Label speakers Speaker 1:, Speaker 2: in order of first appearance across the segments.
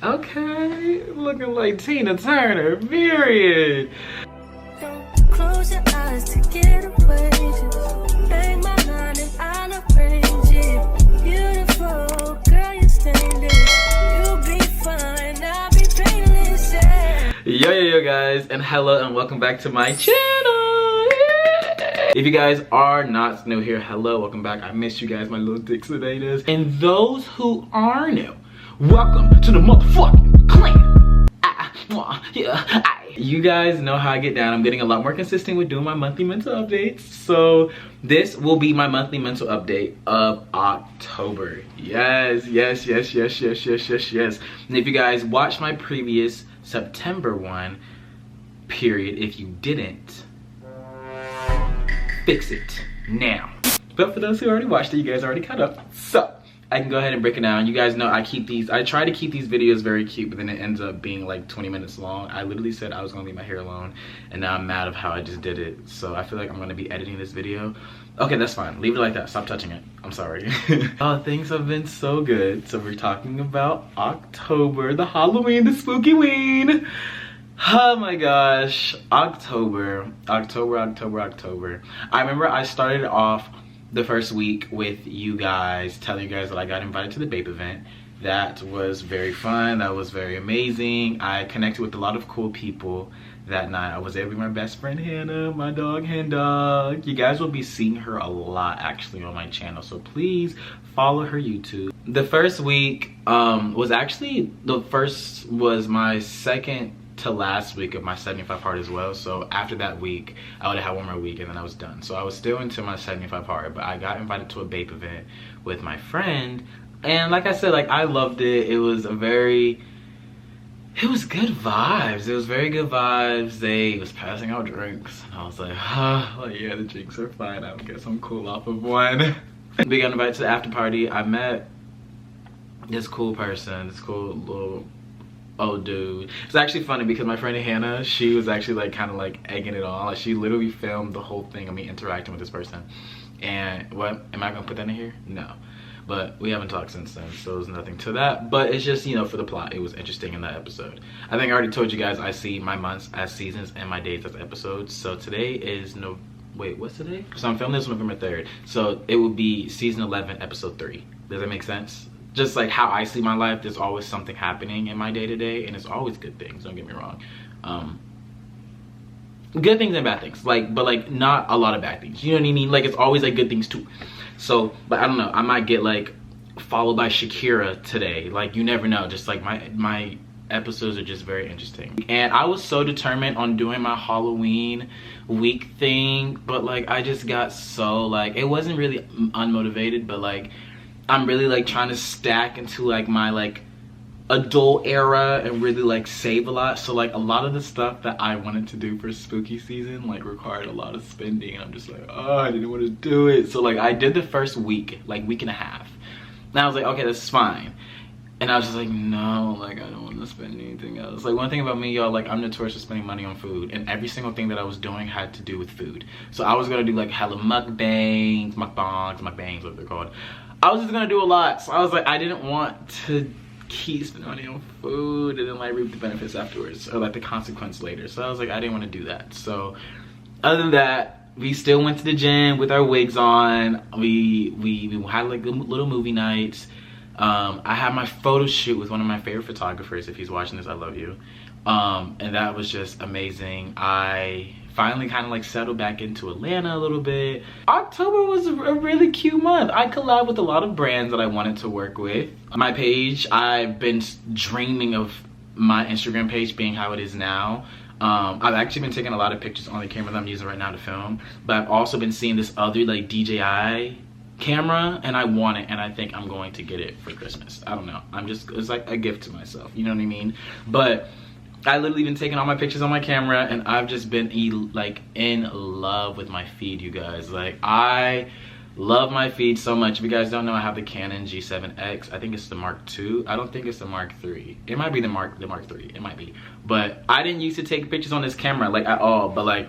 Speaker 1: Okay, looking like Tina Turner, period.
Speaker 2: Close your eyes to get away. Just bang my line and I'll arrange it. Beautiful girl, you're standing. You'll be fine, I'll be painless.
Speaker 1: Yo guys, and hello and welcome back to my channel. If you guys are not new here, hello, welcome back. I missed you guys, my little Dixonators. And those who are new, welcome to the motherfucking clan. You guys know how I get down. I'm getting a lot more consistent with doing my monthly mental updates. So this will be my monthly mental update of October. Yes. And if you guys watched my previous September one, period, if you didn't, fix it now. But for those who already watched it, you guys already caught up. So I can go ahead and break it down. You guys know I try to keep these videos very cute, but then it ends up being like 20 minutes long. I literally said I was gonna leave my hair alone, and now I'm mad of how I just did it. So I feel like I'm gonna be editing this video. Okay, that's fine. Leave it like that. Stop touching it. I'm sorry. Oh, things have been so good. So we're talking about October, the Halloween, the spooky ween. Oh my gosh, October. I remember I started off the first week with you guys, telling you guys that I got invited to the Bape event. That was very fun, that was very amazing. I connected with a lot of cool people that night. I was able to be my best friend Hannah, my dog Hen Dog. You guys will be seeing her a lot actually on my channel, so please follow her YouTube. The first week was my second to last week of my 75 hard as well. So after that week I would have had one more week and then I was done. So I was still into my 75 hard, but I got invited to a Bape event with my friend, and like I said, like I loved it. It was good vibes. It was very good vibes. They was passing out drinks and I was like, like yeah, the drinks are fine, I guess I'm cool off of one. We got invited to the after party. I met this cool person, this cool little old dude. It's actually funny because my friend Hannah, she was actually like kind of like egging it on. Like she literally filmed the whole thing of me interacting with this person. And what, am I gonna put that in here? No. But we haven't talked since then, so there's nothing to that. But it's just, you know, for the plot, it was interesting in that episode. I think I already told you guys I see my months as seasons and my days as episodes. So today is what's today? So I'm filming this November 3rd. So it will be season 11, episode 3. Does that make sense? Just like how I see my life, there's always something happening in my day-to-day, and it's always good things, don't get me wrong. Good things and bad things, but like not a lot of bad things, you know what I mean? Like it's always like good things too. So, but I don't know, I might get like followed by Shakira today, like you never know. Just like my episodes are just very interesting. And I was so determined on doing my Halloween week thing, but like I just got so like, it wasn't really unmotivated, but like I'm really like trying to stack into like my like adult era and really like save a lot. So like a lot of the stuff that I wanted to do for spooky season like required a lot of spending, and I'm just like, oh, I didn't want to do it. So like I did the first week, like week and a half, and I was like, okay, that's fine. And I was just like, no, like I don't want to spend anything else. Like one thing about me, y'all, like I'm notorious for spending money on food, and every single thing that I was doing had to do with food. So I was gonna do like hella mukbangs, what they're called. I was just gonna do a lot. So I was like, I didn't want to keep spending money on food and then like reap the benefits afterwards, or like the consequence later. So I was like, I didn't want to do that. So other than that, we still went to the gym with our wigs on. We had like little movie nights. I had my photo shoot with one of my favorite photographers. If he's watching this, I love you. And that was just amazing. I finally kind of like settled back into Atlanta a little bit. October was a really cute month. I collabed with a lot of brands that I wanted to work with. My page, I've been dreaming of my Instagram page being how it is now. I've actually been taking a lot of pictures on the camera that I'm using right now to film, but I've also been seeing this other like DJI camera, and I want it, and I think I'm going to get it for Christmas. I don't know, it's like a gift to myself, you know what I mean? But I literally been taking all my pictures on my camera, and I've just been like in love with my feed, you guys. Like I love my feed so much. If you guys don't know, I have the Canon G7X. I think it's the Mark II. I don't think it's the Mark III. It might be the Mark III. It might be. But I didn't used to take pictures on this camera like at all. But like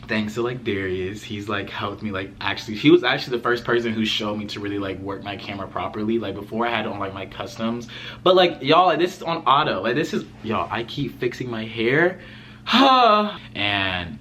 Speaker 1: thanks to like Darius, he's like helped me, like actually he was actually the first person who showed me to really like work my camera properly. Like before I had it on like my customs, but like y'all, like this is on auto. Like this is, y'all, I keep fixing my hair and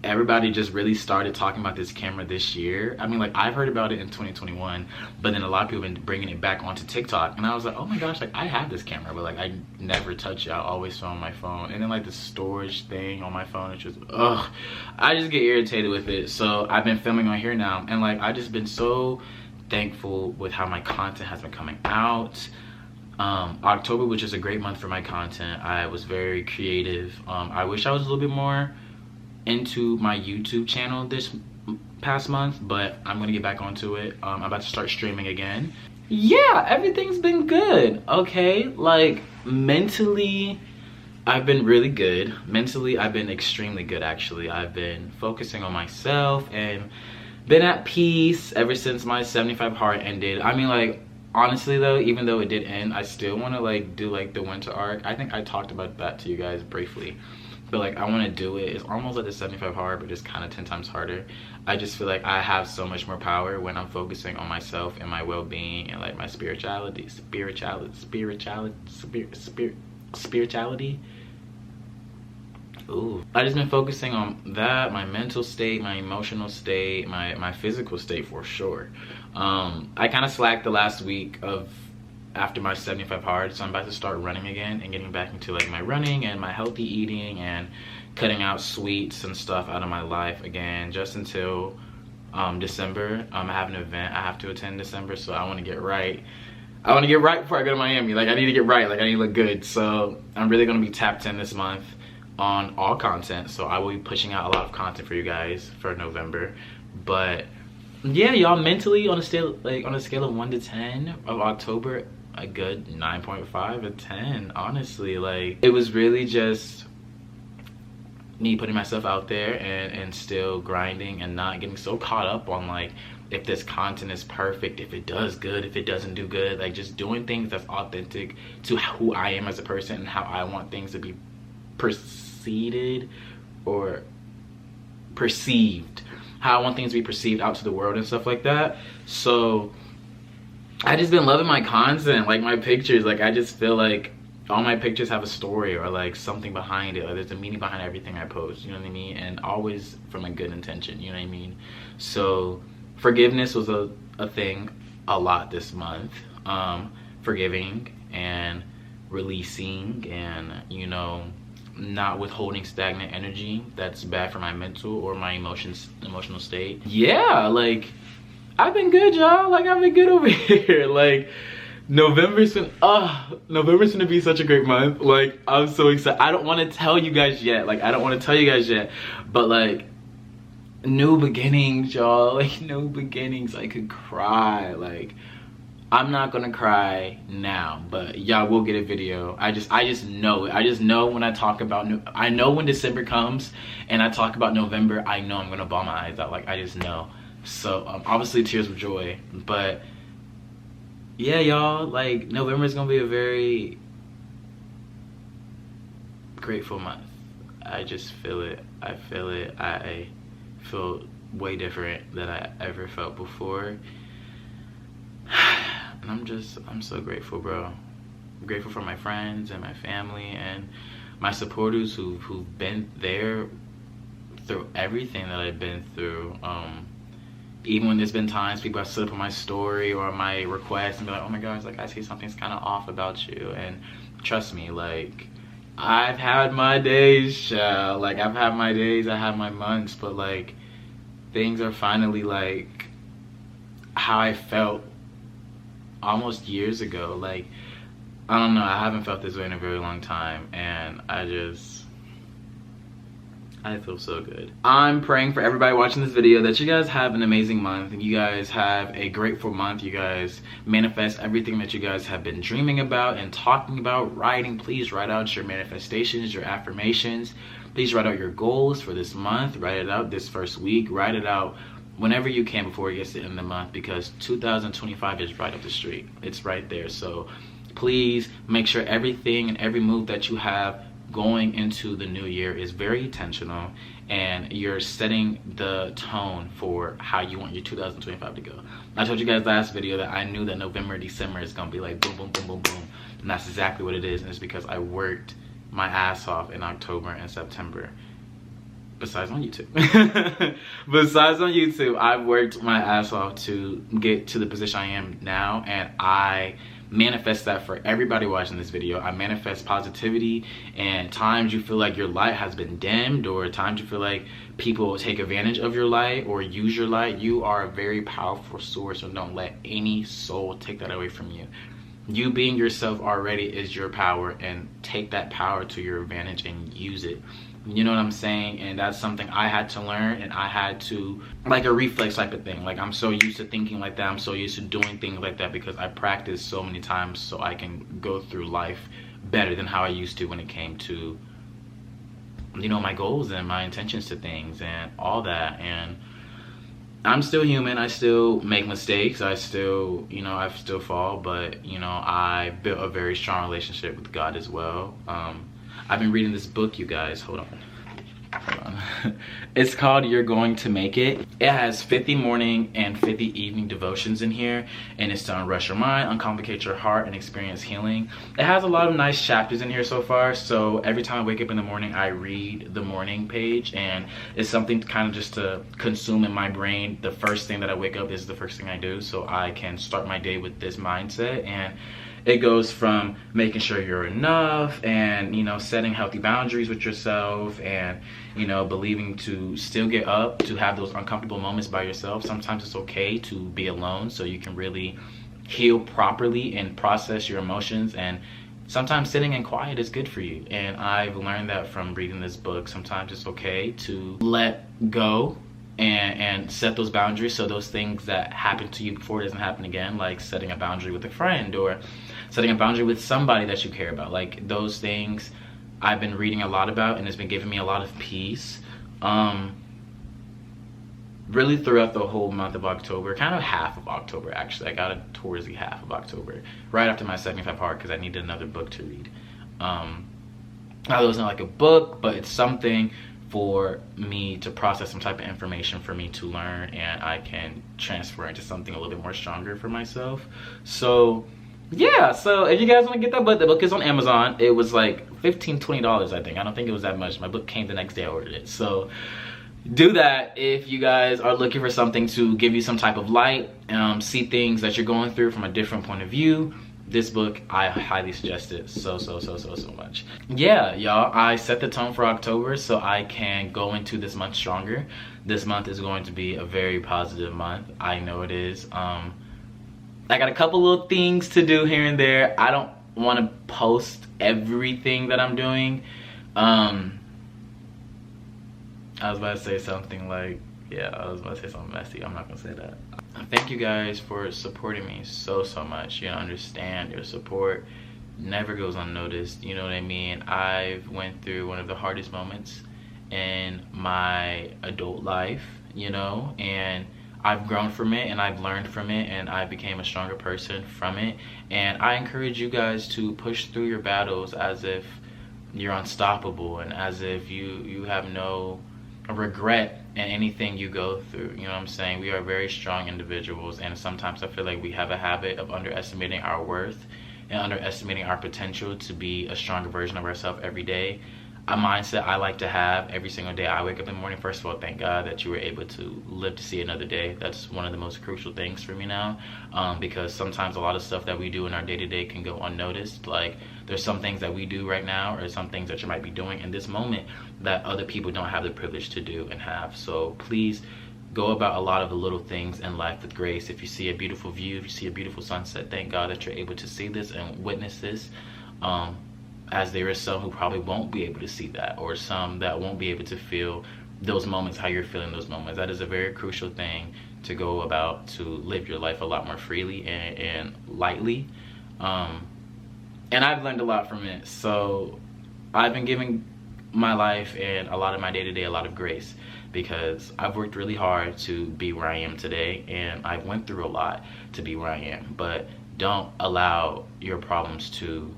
Speaker 1: everybody just really started talking about this camera this year. I mean, like I've heard about it in 2021, but then a lot of people have been bringing it back onto TikTok, and I was like, oh my gosh, like I have this camera, but like I never touch it. I always film on my phone, and then like the storage thing on my phone, it's just I just get irritated with it. So I've been filming on here now, and like I've just been so thankful with how my content has been coming out. October was just a great month for my content. I was very creative. I wish I was a little bit more into my YouTube channel this past month, but I'm gonna get back onto it. I'm about to start streaming again. Yeah, everything's been good. Okay, like mentally I've been really good. Mentally I've been extremely good, actually. I've been focusing on myself and been at peace ever since my 75 hard ended. I mean, like honestly though, even though it did end, I still want to like do like the winter arc. I think I talked about that to you guys briefly, but like I want to do it. It's almost like the 75 hard, but just kind of 10 times harder. I just feel like I have so much more power when I'm focusing on myself and my well-being and like my spirituality. Ooh, I just been focusing on that, my mental state, my emotional state, my physical state for sure. I kind of slacked the last week of after my 75 hard, so I'm about to start running again and getting back into like my running and my healthy eating and cutting out sweets and stuff out of my life again, just until December. I have an event I have to attend December, so I want to get right. I want to get right before I go to Miami. Like I need to get right, like I need to look good. So I'm really going to be tapped in this month on all content, so I will be pushing out a lot of content for you guys for November. But yeah, y'all, mentally on a scale of 1 to 10 of October, a good 9.5 to 10, honestly. Like it was really just me putting myself out there and still grinding and not getting so caught up on like if this content is perfect, if it does good, if it doesn't do good. Like just doing things that's authentic to who I am as a person and how I want things to be perceived, how I want things to be perceived out to the world and stuff like that. So I just been loving my content, like my pictures. Like I just feel like all my pictures have a story or like something behind it, or there's a meaning behind everything I post, you know what I mean? And always from a good intention, you know what I mean? So forgiveness was a thing a lot this month. Forgiving and releasing and, you know, not withholding stagnant energy that's bad for my mental or my emotional state. Yeah, like I've been good, y'all. Like I've been good over here. Like November's gonna be such a great month. Like I'm so excited. I don't want to tell you guys yet. But like new beginnings, y'all. Like new beginnings. I could cry. Like I'm not gonna cry now, but y'all will get a video. I just know it. I just know when I talk about I know when December comes and I talk about November, I know I'm gonna bawl my eyes out. Like I just know. So obviously tears of joy, but yeah, y'all, like November is gonna be a very grateful month. I just feel it. I feel it. I feel way different than I ever felt before. And I'm so grateful, bro. I'm grateful for my friends and my family and my supporters who've been there through everything that I've been through. Even when there's been times people have stood up on my story or my request and be like, oh my gosh, like I see something's kind of off about you. And trust me, like I've had my days, child. Like I've had my days, I have my months, but like things are finally like how I felt almost years ago. Like I don't know, I haven't felt this way in a very long time, and I feel so good. I'm praying for everybody watching this video that you guys have an amazing month and you guys have a grateful month. You guys manifest everything that you guys have been dreaming about and talking about, writing. Please write out your manifestations, your affirmations. Please write out your goals for this month. Write it out this first week. Write it out whenever you can before it gets to the end of the month, because 2025 is right up the street. It's right there. So please make sure everything and every move that you have going into the new year is very intentional, and you're setting the tone for how you want your 2025 to go. I told you guys last video that I knew that November, December is gonna be like boom, boom, boom, boom, boom. And that's exactly what it is. And it's because I worked my ass off in October and September. Besides on YouTube. Besides on YouTube, I've worked my ass off to get to the position I am now, and I manifest that for everybody watching this video. I manifest positivity, and times you feel like your light has been dimmed, or times you feel like people take advantage of your light or use your light, you are a very powerful source, and don't let any soul take that away from you. You being yourself already is your power, and take that power to your advantage and use it. You know what I'm saying? And that's something I had to learn, and I had to, like a reflex type of thing. Like, I'm so used to thinking like that. I'm so used to doing things like that because I practiced so many times so I can go through life better than how I used to when it came to, you know, my goals and my intentions to things and all that. And I'm still human. I still make mistakes. I still, you know, I still fall, but, you know, I built a very strong relationship with God as well. I've been reading this book, you guys. Hold on. It's called You're Going to Make It. It has 50 morning and 50 evening devotions in here, and it's to unrush your mind, uncomplicate your heart, and experience healing. It has a lot of nice chapters in here so far, so every time I wake up in the morning, I read the morning page, and it's something kind of just to consume in my brain. The first thing that I wake up is the first thing I do, so I can start my day with this mindset. And it goes from making sure you're enough, and, you know, setting healthy boundaries with yourself, and, you know, believing to still get up, to have those uncomfortable moments by yourself. Sometimes it's okay to be alone so you can really heal properly and process your emotions, and sometimes sitting in quiet is good for you. And I've learned that from reading this book. Sometimes it's okay to let go and set those boundaries, so those things that happened to you before doesn't happen again, like setting a boundary with a friend or setting a boundary with somebody that you care about. Like, those things I've been reading a lot about, and it's been giving me a lot of peace really throughout the whole month of October, kind of half of October actually. I got it towards the half of October, right after my 75 part, because I needed another book to read. Although it's not like a book, but it's something for me to process, some type of information for me to learn, and I can transfer into something a little bit more stronger for myself. So yeah, so if you guys want to get that book, the book is on Amazon. It was like $15-20, I think. I don't think it was that much. My book came the next day I ordered it. So do that if you guys are looking for something to give you some type of light, see things that you're going through from a different point of view. This book, I highly suggest it so much. Yeah, y'all, I set the tone for October so I can go into this month stronger. This month is going to be a very positive month. I know it is. I got a couple little things to do here and there. I don't want to post everything that I'm doing. I was about to say something like, yeah, I was about to say something messy. I'm not gonna say that. Thank you guys for supporting me so much. You understand, your support never goes unnoticed. You know what I mean? I've went through one of the hardest moments in my adult life, you know, and I've grown from it, and I've learned from it, and I became a stronger person from it. And I encourage you guys to push through your battles as if you're unstoppable, and as if you have no regret in anything you go through. You know what I'm saying? We are very strong individuals, and sometimes I feel like we have a habit of underestimating our worth and underestimating our potential to be a stronger version of ourselves every day. A mindset I like to have every single day I wake up in the morning. First of all, thank God that you were able to live to see another day. That's one of the most crucial things for me now, because sometimes a lot of stuff that we do in our day-to-day can go unnoticed. Like, there's some things that we do right now, or some things that you might be doing in this moment that other people don't have the privilege to do and have. So please go about a lot of the little things in life with grace. If you see a beautiful view, if you see a beautiful sunset, thank God that you're able to see this and witness this. As there is some who probably won't be able to see that, or some that won't be able to feel those moments, how you're feeling those moments. That is a very crucial thing to go about, to live your life a lot more freely and lightly. And I've learned a lot from it. So I've been giving my life and a lot of my day-to-day a lot of grace, because I've worked really hard to be where I am today, and I've went through a lot to be where I am. But don't allow your problems to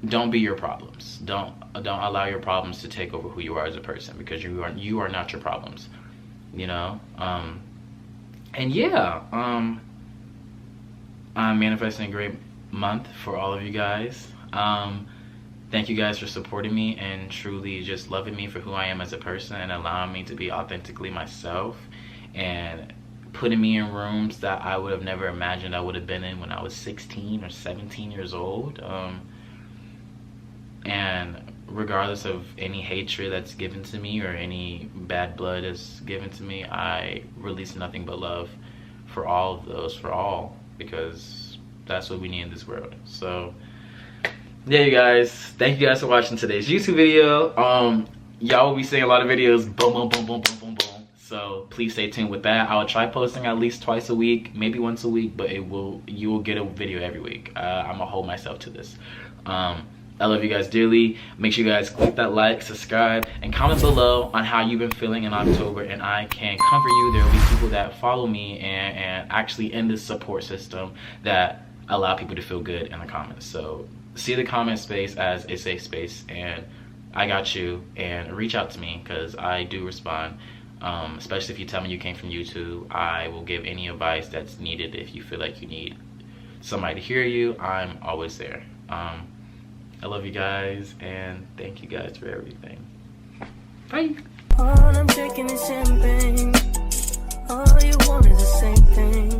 Speaker 1: don't be your problems. Don't allow your problems to take over who you are as a person, because you are not your problems, you know. And yeah, I'm manifesting a great month for all of you guys. Thank you guys for supporting me and truly just loving me for who I am as a person, and allowing me to be authentically myself, and putting me in rooms that I would have never imagined I would have been in when I was 16 or 17 years old. And regardless of any hatred that's given to me or any bad blood that's given to me, I release nothing but love for all of those, for all, because that's what we need in this world. So yeah, you guys, thank you guys for watching today's YouTube video. Y'all will be seeing a lot of videos, boom, boom, boom, boom, boom, boom, boom. So please stay tuned with that. I will try posting at least twice a week, maybe once a week, but you will get a video every week. I'm gonna hold myself to this. I love you guys dearly. Make sure you guys click that like, subscribe, and comment below on how you've been feeling in October, and I can comfort you. There will be people that follow me and actually in this support system that allow people to feel good in the comments. So see the comment space as a safe space, and I got you, and reach out to me because I do respond. Especially if you tell me you came from YouTube, I will give any advice that's needed. If you feel like you need somebody to hear you, I'm always there. I love you guys, and thank you guys for everything. Bye.
Speaker 2: All I'm drinking is champagne. All you want is the same thing.